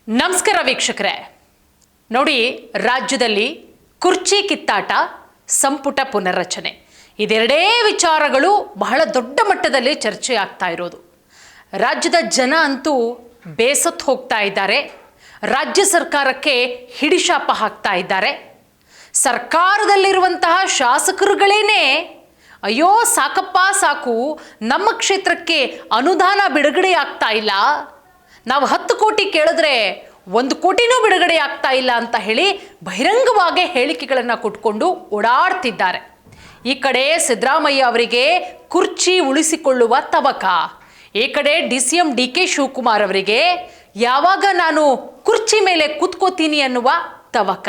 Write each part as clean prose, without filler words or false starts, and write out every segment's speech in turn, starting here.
ನಮಸ್ಕಾರ ವೀಕ್ಷಕರೇ. ನೋಡಿ, ರಾಜ್ಯದಲ್ಲಿ ಕುರ್ಚಿ ಕಿತ್ತಾಟ, ಸಂಪುಟ ಪುನರ್ರಚನೆ ಇದೆರಡೇ ವಿಚಾರಗಳು ಬಹಳ ದೊಡ್ಡ ಮಟ್ಟದಲ್ಲಿ ಚರ್ಚೆ ಆಗ್ತಾ ಇರೋದು. ರಾಜ್ಯದ ಜನ ಅಂತೂ ಬೇಸತ್ತು ಹೋಗ್ತಾ ಇದ್ದಾರೆ. ರಾಜ್ಯ ಸರ್ಕಾರಕ್ಕೆ ಹಿಡಿಶಾಪ ಹಾಕ್ತಾ ಇದ್ದಾರೆ. ಸರ್ಕಾರದಲ್ಲಿರುವಂತಹ ಶಾಸಕರುಗಳೇನೆ ಅಯ್ಯೋ ಸಾಕಪ್ಪ ಸಾಕು, ನಮ್ಮ ಕ್ಷೇತ್ರಕ್ಕೆ ಅನುದಾನ ಬಿಡುಗಡೆ ಆಗ್ತಾ ಇಲ್ಲ, ನಾವು 10 ಕೋಟಿ ಕೇಳಿದ್ರೆ 1 ಕೋಟಿನೂ ಬಿಡುಗಡೆ ಆಗ್ತಾ ಇಲ್ಲ ಅಂತ ಹೇಳಿ ಬಹಿರಂಗವಾಗಿ ಹೇಳಿಕೆಗಳನ್ನು ಕೊಟ್ಕೊಂಡು ಓಡಾಡ್ತಿದ್ದಾರೆ. ಈ ಕಡೆ ಸಿದ್ದರಾಮಯ್ಯ ಅವರಿಗೆ ಕುರ್ಚಿ ಉಳಿಸಿಕೊಳ್ಳುವ ತವಕ, ಈ ಕಡೆ DCM DK ಶಿವಕುಮಾರ್ ಅವರಿಗೆ ಯಾವಾಗ ನಾನು ಕುರ್ಚಿ ಮೇಲೆ ಕೂತ್ಕೋತೀನಿ ಅನ್ನುವ ತವಕ.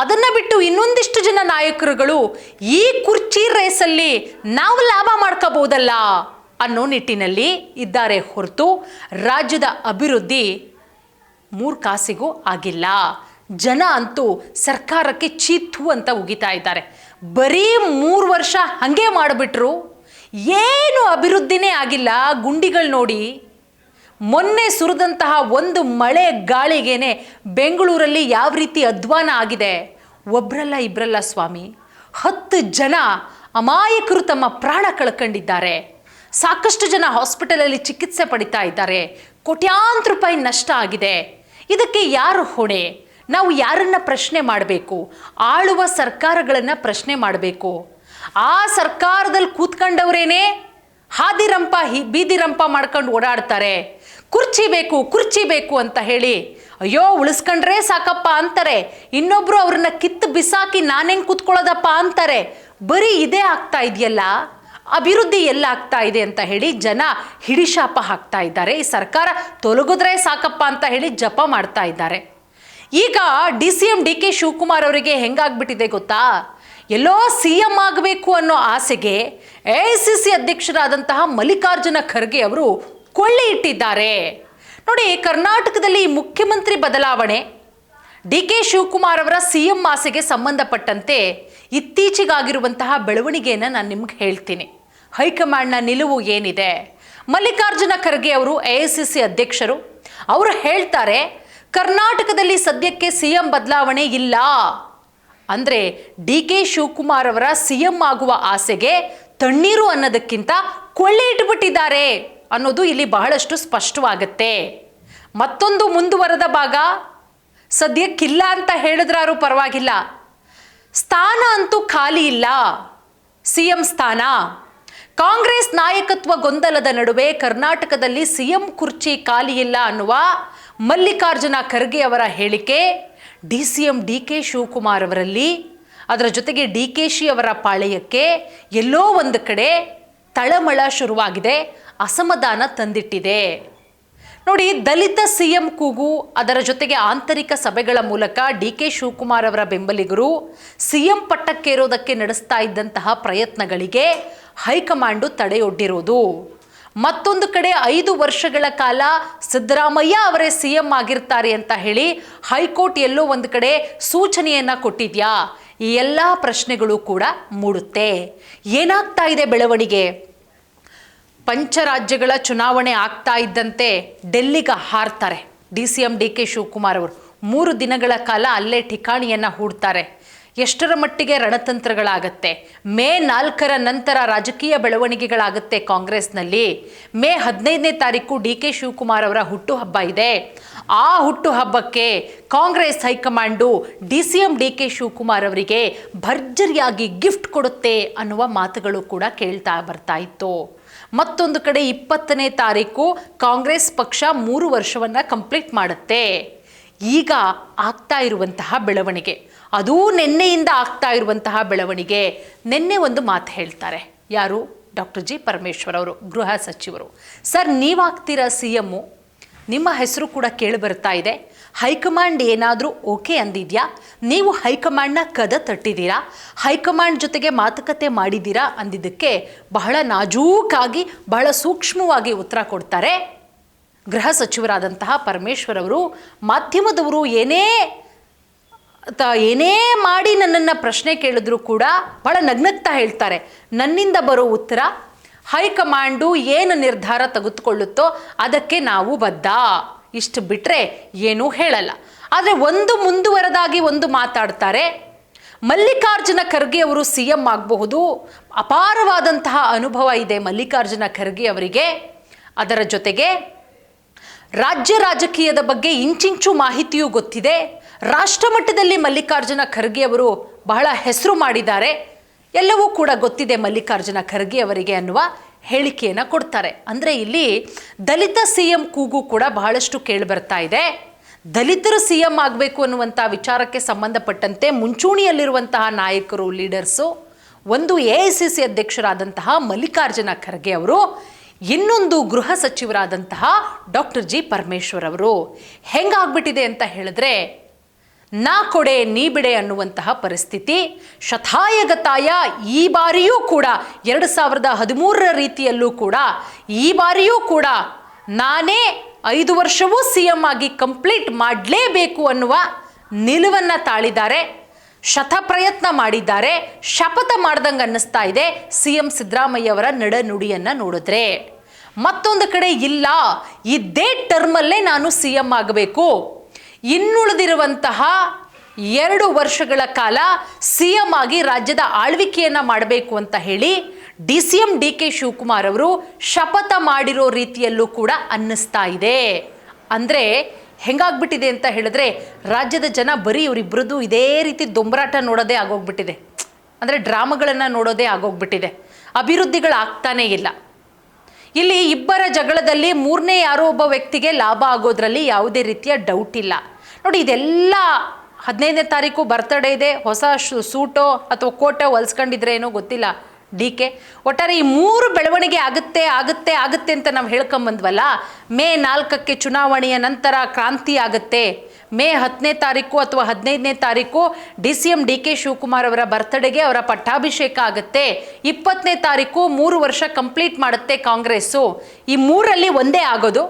ಅದನ್ನು ಬಿಟ್ಟು ಇನ್ನೊಂದಿಷ್ಟು ಜನ ನಾಯಕರುಗಳು ಈ ಕುರ್ಚಿ ರೇಸಲ್ಲಿ ನಾವು ಲಾಭ ಮಾಡ್ಕೋಬಹುದಲ್ಲ ಅನ್ನೋ ನಿಟ್ಟಿನಲ್ಲಿ ಇದ್ದಾರೆ ಹೊರತು ರಾಜ್ಯದ ಅಭಿವೃದ್ಧಿ 3 ಕಾಸಿಗೂ ಆಗಿಲ್ಲ. ಜನ ಅಂತೂ ಸರ್ಕಾರಕ್ಕೆ ಚೀತು ಅಂತ ಉಗಿತಾ ಇದ್ದಾರೆ. ಬರೀ 3 ವರ್ಷ ಹಾಗೆ ಮಾಡಿಬಿಟ್ರು, ಏನು ಅಭಿವೃದ್ಧಿನೇ ಆಗಿಲ್ಲ. ಗುಂಡಿಗಳು ನೋಡಿ, ಮೊನ್ನೆ ಸುರಿದಂತಹ ಒಂದು ಮಳೆ ಗಾಳಿಗೇನೆ ಬೆಂಗಳೂರಲ್ಲಿ ಯಾವ ರೀತಿ ಅಧ್ವಾನ ಆಗಿದೆ. ಒಬ್ರಲ್ಲ ಇಬ್ರಲ್ಲ ಸ್ವಾಮಿ, 10 ಜನ ಅಮಾಯಕರು ತಮ್ಮ ಪ್ರಾಣ ಕಳ್ಕೊಂಡಿದ್ದಾರೆ. ಸಾಕಷ್ಟು ಜನ ಹಾಸ್ಪಿಟಲಲ್ಲಿ ಚಿಕಿತ್ಸೆ ಪಡಿತಾ ಇದ್ದಾರೆ. ಕೋಟ್ಯಾಂತರ ರೂಪಾಯಿ ನಷ್ಟ ಆಗಿದೆ. ಇದಕ್ಕೆ ಯಾರು ಹೊಣೆ? ನಾವು ಯಾರನ್ನ ಪ್ರಶ್ನೆ ಮಾಡಬೇಕು? ಆಳುವ ಸರ್ಕಾರಗಳನ್ನು ಪ್ರಶ್ನೆ ಮಾಡಬೇಕು. ಆ ಸರ್ಕಾರದಲ್ಲಿ ಕೂತ್ಕೊಂಡವರೇನೆ ಹಾದಿರಂಪ ಬೀದಿರಂಪ ಮಾಡ್ಕೊಂಡು ಓಡಾಡ್ತಾರೆ. ಕುರ್ಚಿ ಬೇಕು ಅಂತ ಹೇಳಿ ಅಯ್ಯೋ ಉಳಿಸ್ಕೊಂಡ್ರೆ ಸಾಕಪ್ಪ ಅಂತಾರೆ. ಇನ್ನೊಬ್ರು ಅವ್ರನ್ನ ಕಿತ್ತು ಬಿಸಾಕಿ ನಾನೆಂಗೆ ಕೂತ್ಕೊಳ್ಳೋದಪ್ಪ ಅಂತಾರೆ. ಬರೀ ಇದೇ ಆಗ್ತಾ ಇದೆಯಲ್ಲ, ಅಭಿವೃದ್ಧಿ ಎಲ್ಲ ಆಗ್ತಾ ಇದೆ ಅಂತ ಹೇಳಿ ಜನ ಹಿಡಿಶಾಪ ಹಾಕ್ತಾ ಇದ್ದಾರೆ. ಈ ಸರ್ಕಾರ ತೊಲಗಿದ್ರೆ ಸಾಕಪ್ಪ ಅಂತ ಹೇಳಿ ಜಪ ಮಾಡ್ತಾ ಇದ್ದಾರೆ. ಈಗ DCM DK ಶಿವಕುಮಾರ್ ಅವರಿಗೆ ಹೆಂಗಾಗ್ಬಿಟ್ಟಿದೆ ಗೊತ್ತಾ? ಎಲ್ಲೋ CM ಆಗಬೇಕು ಅನ್ನೋ ಆಸೆಗೆ AICC ಅಧ್ಯಕ್ಷರಾದಂತಹ ಮಲ್ಲಿಕಾರ್ಜುನ ಖರ್ಗೆ ಅವರು ಕೊಳ್ಳಿ ಇಟ್ಟಿದ್ದಾರೆ. ನೋಡಿ, ಕರ್ನಾಟಕದಲ್ಲಿ ಮುಖ್ಯಮಂತ್ರಿ ಬದಲಾವಣೆ, DK ಶಿವಕುಮಾರ್ ಅವರ CM ಆಸೆಗೆ ಸಂಬಂಧಪಟ್ಟಂತೆ ಇತ್ತೀಚೆಗಾಗಿರುವಂತಹ ಬೆಳವಣಿಗೆಯನ್ನು ನಾನು ನಿಮ್ಗೆ ಹೇಳ್ತೀನಿ. ಹೈಕಮಾಂಡ್ನ ನಿಲುವು ಏನಿದೆ? ಮಲ್ಲಿಕಾರ್ಜುನ ಖರ್ಗೆ ಅವರು AICC ಅಧ್ಯಕ್ಷರು, ಅವರು ಹೇಳ್ತಾರೆ ಕರ್ನಾಟಕದಲ್ಲಿ ಸದ್ಯಕ್ಕೆ CM ಬದಲಾವಣೆ ಇಲ್ಲ. ಅಂದರೆ DK ಶಿವಕುಮಾರ್ ಅವರ CM ಆಗುವ ಆಸೆಗೆ ತಣ್ಣೀರು ಅನ್ನೋದಕ್ಕಿಂತ ಕೊಳ್ಳಿ ಇಟ್ಬಿಟ್ಟಿದ್ದಾರೆ ಅನ್ನೋದು ಇಲ್ಲಿ ಬಹಳಷ್ಟು ಸ್ಪಷ್ಟವಾಗುತ್ತೆ. ಮತ್ತೊಂದು ಮುಂದುವರೆದ ಭಾಗ, ಸದ್ಯಕ್ಕಿಲ್ಲ ಅಂತ ಹೇಳಿದ್ರಾರು ಪರವಾಗಿಲ್ಲ, ಸ್ಥಾನ ಅಂತೂ ಖಾಲಿ ಇಲ್ಲ. CM ಸ್ಥಾನ. ಕಾಂಗ್ರೆಸ್ ನಾಯಕತ್ವ ಗೊಂದಲದ ನಡುವೆ ಕರ್ನಾಟಕದಲ್ಲಿ CM ಕುರ್ಚಿ ಖಾಲಿ ಇಲ್ಲ ಅನ್ನುವ ಮಲ್ಲಿಕಾರ್ಜುನ ಖರ್ಗೆ ಅವರ ಹೇಳಿಕೆ DCM DK ಶಿವಕುಮಾರ್ ಅವರಲ್ಲಿ, ಅದರ ಜೊತೆಗೆ DKಶಿ ಅವರ ಪಾಳೆಯಕ್ಕೆ ಎಲ್ಲೋ ಒಂದು ಕಡೆ ತಳಮಳ ಶುರುವಾಗಿದೆ, ಅಸಮಾಧಾನ ತಂದಿಟ್ಟಿದೆ. ನೋಡಿ, ದಲಿತ CM ಕೂಗು, ಅದರ ಜೊತೆಗೆ ಆಂತರಿಕ ಸಭೆಗಳ ಮೂಲಕ DK ಶಿವಕುಮಾರ್ ಅವರ ಬೆಂಬಲಿಗರು CM ಪಟ್ಟಕ್ಕೇರೋದಕ್ಕೆ ನಡೆಸ್ತಾ ಇದ್ದಂತಹ ಪ್ರಯತ್ನಗಳಿಗೆ ಹೈಕಮಾಂಡು ತಡೆಯೊಡ್ಡಿರೋದು. ಮತ್ತೊಂದು ಕಡೆ 5 ವರ್ಷಗಳ ಕಾಲ ಸಿದ್ದರಾಮಯ್ಯ ಅವರೇ CM ಆಗಿರ್ತಾರೆ ಅಂತ ಹೇಳಿ ಹೈಕೋರ್ಟ್ ಎಲ್ಲೋ ಒಂದು ಕಡೆ ಸೂಚನೆಯನ್ನ ಕೊಟ್ಟಿದ್ಯಾ? ಈ ಎಲ್ಲ ಪ್ರಶ್ನೆಗಳು ಕೂಡ ಮೂಡುತ್ತೆ. ಏನಾಗ್ತಾ ಇದೆ ಬೆಳವಣಿಗೆ? ಪಂಚರಾಜ್ಯಗಳ ಚುನಾವಣೆ ಆಗ್ತಾ ಇದ್ದಂತೆ ಡೆಲ್ಲಿಗೆ ಹಾರ್ತಾರೆ DCM DK ಶಿವಕುಮಾರ್ ಅವರು. 3 ದಿನಗಳ ಕಾಲ ಅಲ್ಲೇ ಠಿಕಾಣಿಯನ್ನು ಹೂಡ್ತಾರೆ. ಎಷ್ಟರ ಮಟ್ಟಿಗೆ ರಣತಂತ್ರಗಳಾಗತ್ತೆ? ಮೇ 4ರ ನಂತರ ರಾಜಕೀಯ ಬೆಳವಣಿಗೆಗಳಾಗುತ್ತೆ ಕಾಂಗ್ರೆಸ್ನಲ್ಲಿ. ಮೇ 15ನೇ ತಾರೀಕು DK ಶಿವಕುಮಾರ್ ಅವರ ಹುಟ್ಟುಹಬ್ಬ ಇದೆ. ಆ ಹುಟ್ಟುಹಬ್ಬಕ್ಕೆ Congress high command DCM DK Shivakumar ಅವರಿಗೆ ಭರ್ಜರಿಯಾಗಿ ಗಿಫ್ಟ್ ಕೊಡುತ್ತೆ ಅನ್ನುವ ಮಾತುಗಳು ಕೂಡ ಕೇಳ್ತಾ ಬರ್ತಾ ಇತ್ತು. ಮತ್ತೊಂದು ಕಡೆ 20ನೇ ತಾರೀಕು ಕಾಂಗ್ರೆಸ್ ಪಕ್ಷ 3 ವರ್ಷವನ್ನು ಕಂಪ್ಲೀಟ್ ಮಾಡುತ್ತೆ. ಈಗ ಆಗ್ತಾ ಇರುವಂತಹ ಬೆಳವಣಿಗೆ, ಅದೂ ನಿನ್ನೆಯಿಂದ ಆಗ್ತಾ ಇರುವಂತಹ ಬೆಳವಣಿಗೆ. ನಿನ್ನೆ ಒಂದು ಮಾತು ಹೇಳ್ತಾರೆ. ಯಾರು? Doctor G. ಪರಮೇಶ್ವರ್ ಅವರು, ಗೃಹ ಸಚಿವರು. ಸರ್, ನೀವಾಗ್ತೀರಾ CM? ನಿಮ್ಮ ಹೆಸರು ಕೂಡ ಕೇಳಿ ಬರ್ತಾ ಇದೆ. ಹೈಕಮಾಂಡ್ ಏನಾದರೂ ಓಕೆ ಅಂದಿದ್ಯಾ? ನೀವು ಹೈಕಮಾಂಡ್ನ ಕದ ತಟ್ಟಿದ್ದೀರಾ? ಹೈಕಮಾಂಡ್ ಜೊತೆಗೆ ಮಾತುಕತೆ ಮಾಡಿದ್ದೀರಾ ಅಂದಿದ್ದಕ್ಕೆ ಬಹಳ ನಾಜೂಕಾಗಿ, ಬಹಳ ಸೂಕ್ಷ್ಮವಾಗಿ ಉತ್ತರ ಕೊಡ್ತಾರೆ ಗೃಹ ಸಚಿವರಾದಂತಹ ಪರಮೇಶ್ವರ್ ಅವರು. ಮಾಧ್ಯಮದವರು ಏನೇ ಮಾಡಿ ನನ್ನನ್ನು ಪ್ರಶ್ನೆ ಕೇಳಿದ್ರು ಕೂಡ ಬಹಳ ನಗ್ನಗ್ತಾ ಹೇಳ್ತಾರೆ, ನನ್ನಿಂದ ಬರೋ ಉತ್ತರ ಹೈಕಮಾಂಡು ಏನು ನಿರ್ಧಾರ ತೆಗೆದುಕೊಳ್ಳುತ್ತೋ ಅದಕ್ಕೆ ನಾವು ಬದ್ಧ. ಇಷ್ಟು ಬಿಟ್ಟರೆ ಏನೂ ಹೇಳಲ್ಲ. ಆದರೆ ಒಂದು ಮುಂದುವರೆದಾಗಿ ಒಂದು ಮಾತಾಡ್ತಾರೆ. ಮಲ್ಲಿಕಾರ್ಜುನ ಖರ್ಗೆ ಅವರು ಸಿ ಎಂ ಆಗಬಹುದು, ಅಪಾರವಾದಂತಹ ಅನುಭವ ಇದೆ ಮಲ್ಲಿಕಾರ್ಜುನ ಖರ್ಗೆ ಅವರಿಗೆ. ಅದರ ಜೊತೆಗೆ ರಾಜ್ಯ ರಾಜಕೀಯದ ಬಗ್ಗೆ ಇಂಚಿಂಚು ಮಾಹಿತಿಯೂ ಗೊತ್ತಿದೆ. ರಾಷ್ಟ್ರ ಮಟ್ಟದಲ್ಲಿ ಮಲ್ಲಿಕಾರ್ಜುನ ಖರ್ಗೆ ಅವರು ಬಹಳ ಹೆಸರು ಮಾಡಿದ್ದಾರೆ, ಎಲ್ಲವೂ ಕೂಡ ಗೊತ್ತಿದೆ ಮಲ್ಲಿಕಾರ್ಜುನ ಖರ್ಗೆ ಅವರಿಗೆ ಅನ್ನುವ ಹೇಳಿಕೆಯನ್ನು ಕೊಡ್ತಾರೆ. ಅಂದರೆ ಇಲ್ಲಿ ದಲಿತ ಸಿ ಎಂ ಕೂಗು ಕೂಡ ಬಹಳಷ್ಟು ಕೇಳಿಬರ್ತಾ ಇದೆ. ದಲಿತರು ಸಿ ಎಂ ಆಗಬೇಕು ಅನ್ನುವಂಥ ವಿಚಾರಕ್ಕೆ ಸಂಬಂಧಪಟ್ಟಂತೆ ಮುಂಚೂಣಿಯಲ್ಲಿರುವಂತಹ ನಾಯಕರು, ಲೀಡರ್ಸು, ಒಂದು AICC ಅಧ್ಯಕ್ಷರಾದಂತಹ ಮಲ್ಲಿಕಾರ್ಜುನ ಖರ್ಗೆ ಅವರು, ಇನ್ನೊಂದು ಗೃಹ ಸಚಿವರಾದಂತಹ ಡಾಕ್ಟರ್ ಜಿ ಪರಮೇಶ್ವರ್ ಅವರು. ಹೆಂಗಾಗ್ಬಿಟ್ಟಿದೆ ಅಂತ ಹೇಳಿದ್ರೆ, ನಾ ಕೊಡೆ ನೀ ಬಿಡೆ ಅನ್ನುವಂತಹ ಪರಿಸ್ಥಿತಿ ಶತಾಯಗತಾಯ. ಈ ಬಾರಿಯೂ ಕೂಡ 2013ರ ರೀತಿಯಲ್ಲೂ ಕೂಡ ಈ ಬಾರಿಯೂ ಕೂಡ ನಾನೇ 5 ವರ್ಷವೂ ಸಿ ಎಂ ಆಗಿ ಕಂಪ್ಲೀಟ್ ಮಾಡಲೇಬೇಕು ಅನ್ನುವ ನಿಲುವನ್ನು ತಾಳಿದ್ದಾರೆ. ಶತಪ್ರಯತ್ನ ಮಾಡಿದ್ದಾರೆ. ಶಪಥ ಮಾಡ್ದಂಗೆ ಅನ್ನಿಸ್ತಾ ಇದೆ ಸಿ ಎಂ ಸಿದ್ದರಾಮಯ್ಯ ಅವರ ನಡನುಡಿಯನ್ನು ನೋಡಿದ್ರೆ. ಮತ್ತೊಂದು ಕಡೆ ಇಲ್ಲ, ಇದೇ ಟರ್ಮಲ್ಲೇ ನಾನು ಸಿ ಎಂ ಆಗಬೇಕು, ಇನ್ನುಳಿದಿರುವಂತಹ 2 ವರ್ಷಗಳ ಕಾಲ ಸಿ ಎಂ ಆಗಿ ರಾಜ್ಯದ ಆಳ್ವಿಕೆಯನ್ನು ಮಾಡಬೇಕು ಅಂತ ಹೇಳಿ DCM DK ಶಿವಕುಮಾರ್ ಅವರು ಶಪಥ ಮಾಡಿರೋ ರೀತಿಯಲ್ಲೂ ಕೂಡ ಅನ್ನಿಸ್ತಾ ಇದೆ. ಅಂದರೆ ಹೆಂಗಾಗ್ಬಿಟ್ಟಿದೆ ಅಂತ ಹೇಳಿದ್ರೆ, ರಾಜ್ಯದ ಜನ ಬರೀ ಇವರಿಬ್ಬರದು ಇದೇ ರೀತಿ ದೊಂಬರಾಟ ನೋಡೋದೇ ಆಗೋಗ್ಬಿಟ್ಟಿದೆ. ಅಂದರೆ ಡ್ರಾಮಾಗಳನ್ನು ನೋಡೋದೇ ಆಗೋಗ್ಬಿಟ್ಟಿದೆ. ಅಭಿವೃದ್ಧಿಗಳಾಗ್ತಾನೇ ಇಲ್ಲ. ಇಲ್ಲಿ ಇಬ್ಬರ ಜಗಳದಲ್ಲಿ ಮೂರನೇ ಯಾರೋ ಒಬ್ಬ ವ್ಯಕ್ತಿಗೆ ಲಾಭ ಆಗೋದ್ರಲ್ಲಿ ಯಾವುದೇ ರೀತಿಯ ಡೌಟ್ ಇಲ್ಲ. ನೋಡಿ, ಇದೆಲ್ಲ 15ನೇ ತಾರೀಕು ಬರ್ತಡೇ ಇದೆ, ಹೊಸ ಸೂಟೋ ಅಥವಾ ಕೋಟೋ ಹೊಲ್ಸ್ಕೊಂಡಿದ್ರೆ ಏನೋ ಗೊತ್ತಿಲ್ಲ DK. ಒಟ್ಟಾರೆ ಈ 3 ಬೆಳವಣಿಗೆ ಆಗುತ್ತೆ ಅಂತ ನಾವು ಹೇಳ್ಕೊಂಬಂದ್ವಲ್ಲ. ಮೇ 4ಕ್ಕೆ ಚುನಾವಣೆಯ ನಂತರ ಕ್ರಾಂತಿ ಆಗುತ್ತೆ. ಮೇ 10ನೇ ತಾರೀಕು ಅಥವಾ 15ನೇ ತಾರೀಕು DCM DK ಶಿವಕುಮಾರ್ ಅವರ ಬರ್ತಡೆಗೆ ಅವರ ಪಟ್ಟಾಭಿಷೇಕ ಆಗುತ್ತೆ. 20ನೇ ತಾರೀಕು 3 ವರ್ಷ ಕಂಪ್ಲೀಟ್ ಮಾಡುತ್ತೆ ಕಾಂಗ್ರೆಸ್ಸು. ಈ 3ರಲ್ಲಿ ಒಂದೇ ಆಗೋದು.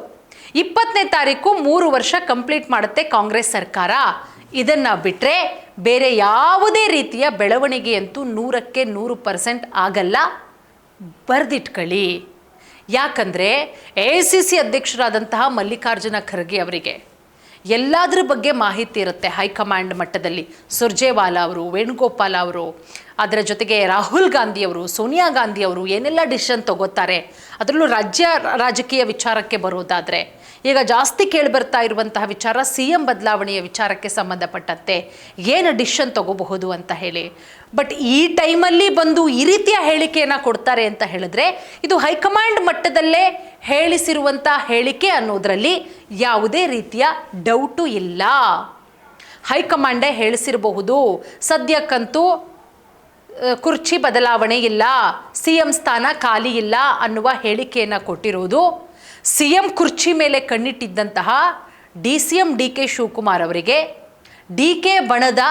20ನೇ ತಾರೀಕು 3 ವರ್ಷ ಕಂಪ್ಲೀಟ್ ಮಾಡುತ್ತೆ ಕಾಂಗ್ರೆಸ್ ಸರ್ಕಾರ. ಇದನ್ನು ಬಿಟ್ಟರೆ ಬೇರೆ ಯಾವುದೇ ರೀತಿಯ ಬೆಳವಣಿಗೆಯಂತೂ 100ಕ್ಕೆ 100% ಆಗಲ್ಲ. ಬರೆದಿಟ್ಕೊಳ್ಳಿ. ಯಾಕಂದರೆ AICC ಅಧ್ಯಕ್ಷರಾದಂತಹ ಮಲ್ಲಿಕಾರ್ಜುನ ಖರ್ಗೆ ಅವರಿಗೆ ಎಲ್ಲದರ ಬಗ್ಗೆ ಮಾಹಿತಿ ಇರುತ್ತೆ. ಹೈಕಮಾಂಡ್ ಮಟ್ಟದಲ್ಲಿ ಸುರ್ಜೇವಾಲಾ ಅವರು, ವೇಣುಗೋಪಾಲ್ ಅವರು, ಅದರ ಜೊತೆಗೆ ರಾಹುಲ್ ಗಾಂಧಿ ಅವರು, ಸೋನಿಯಾ ಗಾಂಧಿ ಅವರು ಏನೆಲ್ಲ ಡಿಸಿಷನ್ ತಗೋತಾರೆ. ಅದರಲ್ಲೂ ರಾಜ್ಯ ರಾಜಕೀಯ ವಿಚಾರಕ್ಕೆ ಬರೋದಾದರೆ ಈಗ ಜಾಸ್ತಿ ಕೇಳಿಬರ್ತಾ ಇರುವಂತಹ ವಿಚಾರ CM ಬದಲಾವಣೆಯ ವಿಚಾರಕ್ಕೆ ಸಂಬಂಧಪಟ್ಟಂತೆ ಏನು ಡಿಸಿಷನ್ ತಗೋಬಹುದು ಅಂತ ಹೇಳಿ. ಬಟ್ ಈ ಟೈಮಲ್ಲಿ ಬಂದು ಈ ರೀತಿಯ ಹೇಳಿಕೆಯನ್ನು ಕೊಡ್ತಾರೆ ಅಂತ ಹೇಳಿದ್ರೆ, ಇದು ಹೈಕಮಾಂಡ್ ಮಟ್ಟದಲ್ಲೇ ಹೇಳಿಸಿರುವಂಥ ಹೇಳಿಕೆ ಅನ್ನೋದರಲ್ಲಿ ಯಾವುದೇ ರೀತಿಯ ಡೌಟು ಇಲ್ಲ. ಹೈಕಮಾಂಡೇ ಹೇಳಿಸಿರಬಹುದು. ಸದ್ಯಕ್ಕಂತೂ ಕುರ್ಚಿ ಬದಲಾವಣೆ ಇಲ್ಲ, CM ಸ್ಥಾನ ಖಾಲಿ ಇಲ್ಲ ಅನ್ನುವ ಹೇಳಿಕೆಯನ್ನು ಕೊಟ್ಟಿರೋದು CM ಕುರ್ಚಿ ಮೇಲೆ ಕಣ್ಣಿಟ್ಟಿದ್ದಂತಹ DCM DK ಶಿವಕುಮಾರ್ ಅವರಿಗೆ, DK ಬಣದ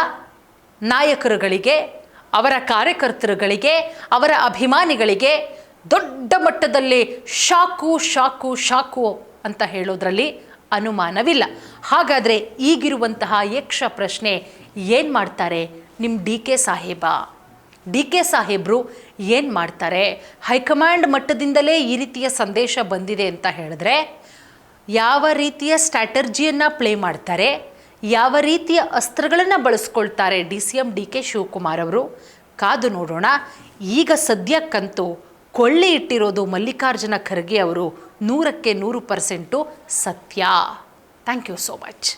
ನಾಯಕರುಗಳಿಗೆ, ಅವರ ಕಾರ್ಯಕರ್ತರುಗಳಿಗೆ, ಅವರ ಅಭಿಮಾನಿಗಳಿಗೆ ದೊಡ್ಡ ಮಟ್ಟದಲ್ಲಿ ಶಾಕು ಅಂತ ಹೇಳೋದ್ರಲ್ಲಿ ಅನುಮಾನವಿಲ್ಲ. ಹಾಗಾದರೆ ಈಗಿರುವಂತಹ ಯಕ್ಷ ಪ್ರಶ್ನೆ, ಏನು ಮಾಡ್ತಾರೆ ನಿಮ್ಮ DK ಸಾಹೇಬರು ಏನು ಮಾಡ್ತಾರೆ? ಹೈಕಮಾಂಡ್ ಮಟ್ಟದಿಂದಲೇ ಈ ರೀತಿಯ ಸಂದೇಶ ಬಂದಿದೆ ಅಂತ ಹೇಳಿದ್ರೆ ಯಾವ ರೀತಿಯ ಸ್ಟ್ರಾಟರ್ಜಿಯನ್ನು ಪ್ಲೇ ಮಾಡ್ತಾರೆ, ಯಾವ ರೀತಿಯ ಅಸ್ತ್ರಗಳನ್ನು ಬಳಸ್ಕೊಳ್ತಾರೆ DCM DK ಶಿವಕುಮಾರ್ ಅವರು? ಕಾದು ನೋಡೋಣ. ಈಗ ಸದ್ಯಕ್ಕಂತೂ ಕೊಳ್ಳಿ ಇಟ್ಟಿರೋದು ಮಲ್ಲಿಕಾರ್ಜುನ ಖರ್ಗೆ ಅವರು 100ಕ್ಕೆ 100% ಸತ್ಯ. Thank you so much.